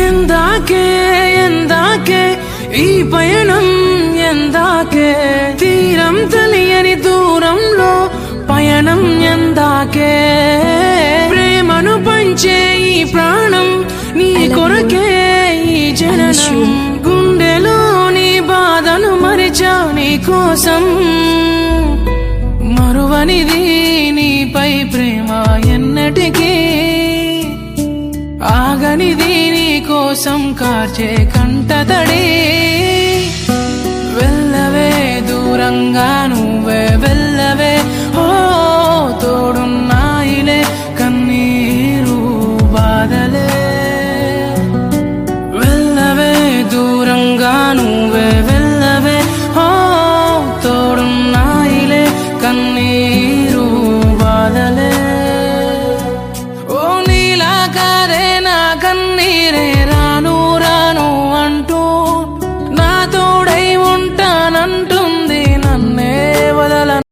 ఎందాకే ఎందాకే ఈ పయనం ఎందాకే తీరం తెలియని దూరంలో పయనం ఎందాకే ప్రేమను పంచే ఈ ప్రాణం నీ కొరకే ఈ జననం గుండెలో నీ బాధను మరిచా నీ కోసం మరువనిది నీపై ప్రేమ ఎన్నటికీ ఆగనిది నీ కోసం కార్చే కంటతడి వెళ్ళవే దూరంగా నువ్వే